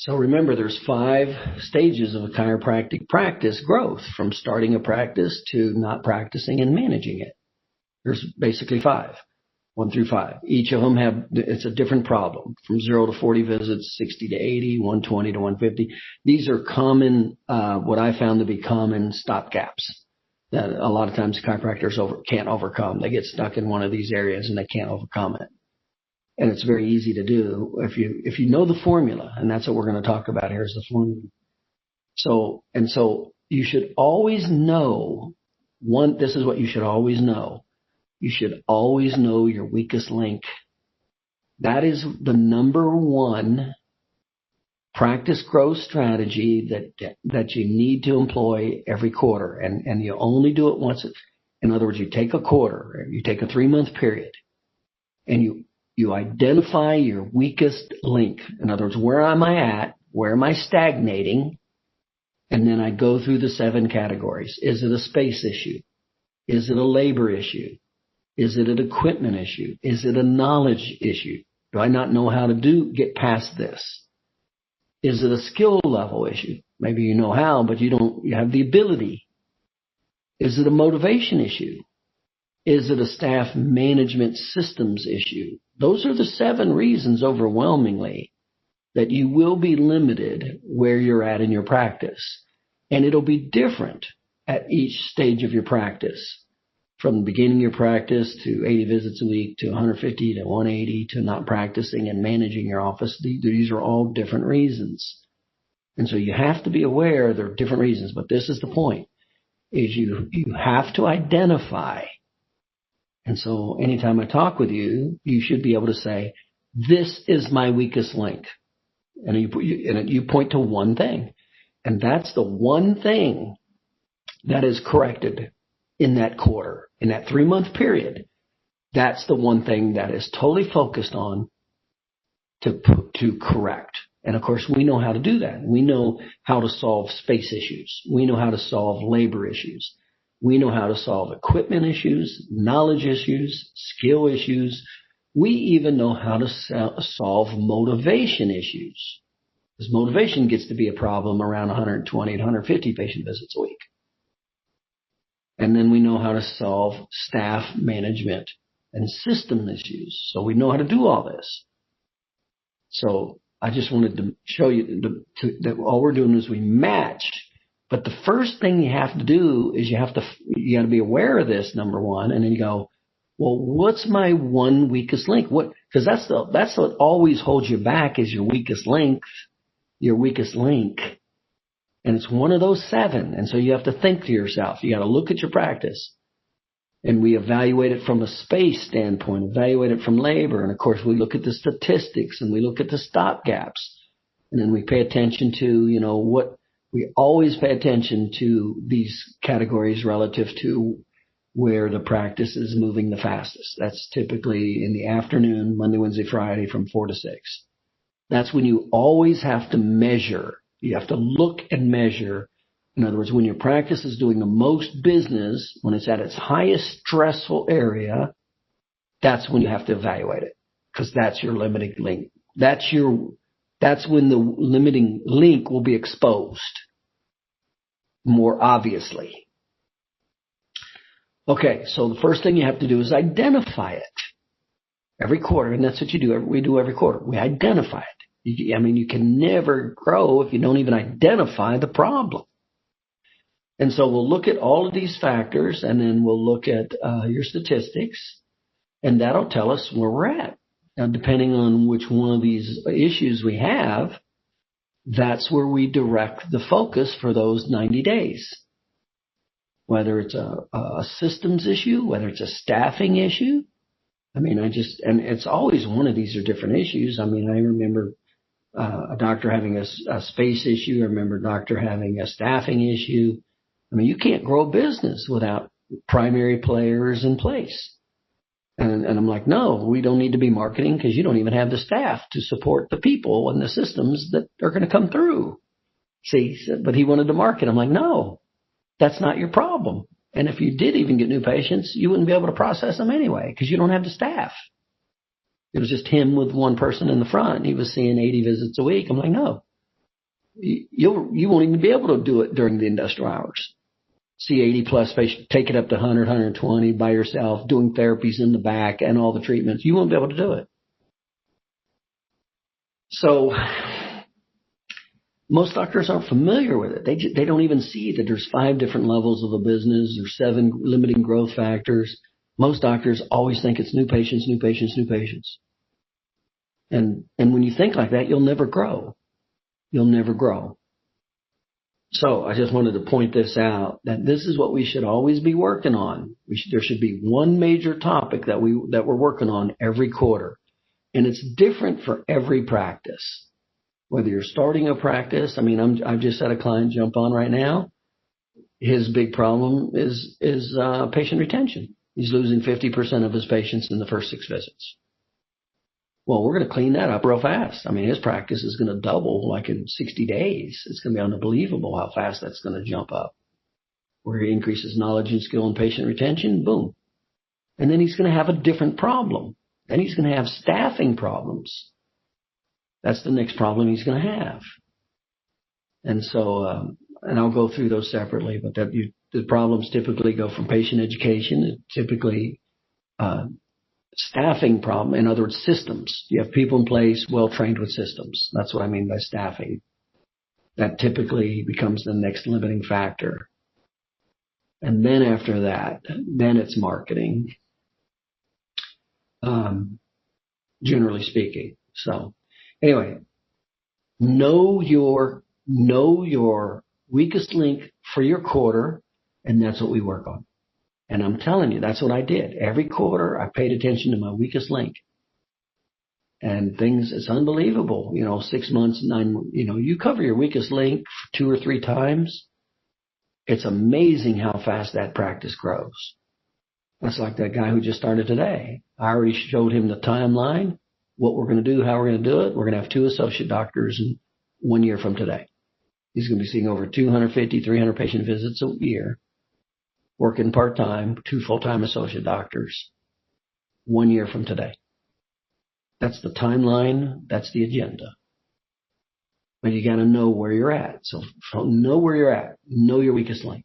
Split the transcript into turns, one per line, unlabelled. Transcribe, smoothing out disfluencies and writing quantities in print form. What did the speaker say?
So remember, there's 5 stages of a chiropractic practice growth, from starting a practice to not practicing and managing it. There's basically 5, 1 through 5. Each of them it's a different problem, from 0 to 40 visits, 60 to 80, 120 to 150. These are common, what I found to be common stopgaps that a lot of times chiropractors can't overcome. They get stuck in one of these areas and they can't overcome it. And it's very easy to do if you know the formula, and that's what we're going to talk about here is the formula. So you should always know this is what you should always know. You should always know your weakest link. That is the number one practice growth strategy that you need to employ every quarter. And you only do it once. In other words, you take a quarter, you take a 3-month period, and you identify your weakest link. In other words, where am I at? Where am I stagnating? And then I go through the 7 categories. Is it a space issue? Is it a labor issue? Is it an equipment issue? Is it a knowledge issue? Do I not know how to get past this? Is it a skill level issue? Maybe you know how, but you have the ability. Is it a motivation issue? Is it a staff management systems issue? Those are the 7 reasons overwhelmingly that you will be limited where you're at in your practice. And it'll be different at each stage of your practice. From the beginning of your practice to 80 visits a week to 150 to 180 to not practicing and managing your office. These are all different reasons. And so you have to be aware there are different reasons. But this is the point, is you have to identify. And so anytime I talk with you, you should be able to say, this is my weakest link. And you point to one thing. And that's the one thing that is corrected in that quarter, in that 3-month period. That's the one thing that is totally focused on to correct. And of course, we know how to do that. We know how to solve space issues. We know how to solve labor issues. We know how to solve equipment issues, knowledge issues, skill issues. We even know how to solve motivation issues. Because motivation gets to be a problem around 120 to 150 patient visits a week. And then we know how to solve staff management and system issues. So we know how to do all this. So I just wanted to show you that all we're doing is we match. But the first thing you have to do is you got to be aware of this, number one, and then you go, well, what's my one weakest link? Because that's what always holds you back is your weakest link. And it's one of those 7. And so you have to think to yourself. You got to look at your practice. And we evaluate it from a space standpoint, evaluate it from labor. And of course, we look at the statistics and we look at the stop gaps. And then we pay attention to, we always pay attention to these categories relative to where the practice is moving the fastest. That's typically in the afternoon, Monday, Wednesday, Friday from 4 to 6. That's when you always have to measure. You have to look and measure. In other words, when your practice is doing the most business, when it's at its highest stressful area, that's when you have to evaluate it, because that's your limiting link. That's when the limiting link will be exposed more obviously. Okay, so the first thing you have to do is identify it every quarter, and that's what we do every quarter. We identify it. You can never grow if you don't even identify the problem. And so we'll look at all of these factors, and then we'll look at your statistics, and that'll tell us where we're at. Now, depending on which one of these issues we have, that's where we direct the focus for those 90 days. Whether it's a systems issue, whether it's a staffing issue. And it's always one of these are different issues. I remember a doctor having a space issue. I remember a doctor having a staffing issue. You can't grow a business without primary players in place. And I'm like, no, we don't need to be marketing because you don't even have the staff to support the people and the systems that are going to come through. See, but he wanted to market. I'm like, no, that's not your problem. And if you did even get new patients, you wouldn't be able to process them anyway because you don't have the staff. It was just him with one person in the front. He was seeing 80 visits a week. I'm like, no, you won't even be able to do it during the industrial hours. See 80 plus patients, take it up to 100, 120 by yourself, doing therapies in the back and all the treatments. You won't be able to do it. So most doctors aren't familiar with it. They don't even see that there's 5 different levels of a business. There's 7 limiting growth factors. Most doctors always think it's new patients, new patients, new patients. And when you think like that, you'll never grow. You'll never grow. So I just wanted to point this out, that this is what we should always be working on. There should be one major topic that we're working on every quarter. And it's different for every practice. Whether you're starting a practice, I've just had a client jump on right now. His big problem is patient retention. He's losing 50% of his patients in the first 6 visits. Well, we're going to clean that up real fast. His practice is going to double like in 60 days. It's going to be unbelievable how fast that's going to jump up. Where he increases knowledge and skill and patient retention, boom. And then he's going to have a different problem. Then he's going to have staffing problems. That's the next problem he's going to have. And so, and I'll go through those separately, but the problems typically go from patient education, typically staffing problem, in other words, systems. You have people in place well trained with systems. That's what I mean by staffing. That typically becomes the next limiting factor. And then after that, then it's marketing, generally speaking. So anyway, know your weakest link for your quarter, and that's what we work on. And I'm telling you, that's what I did. Every quarter, I paid attention to my weakest link. And it's unbelievable. 6 months, 9, you cover your weakest link 2 or 3 times. It's amazing how fast that practice grows. That's like that guy who just started today. I already showed him the timeline, what we're going to do, how we're going to do it. We're going to have 2 associate doctors in 1 year from today. He's going to be seeing over 250, 300 patient visits a year. Working part-time, 2 full-time associate doctors, 1 year from today. That's the timeline. That's the agenda. But you got to know where you're at. So know where you're at. Know your weakest link.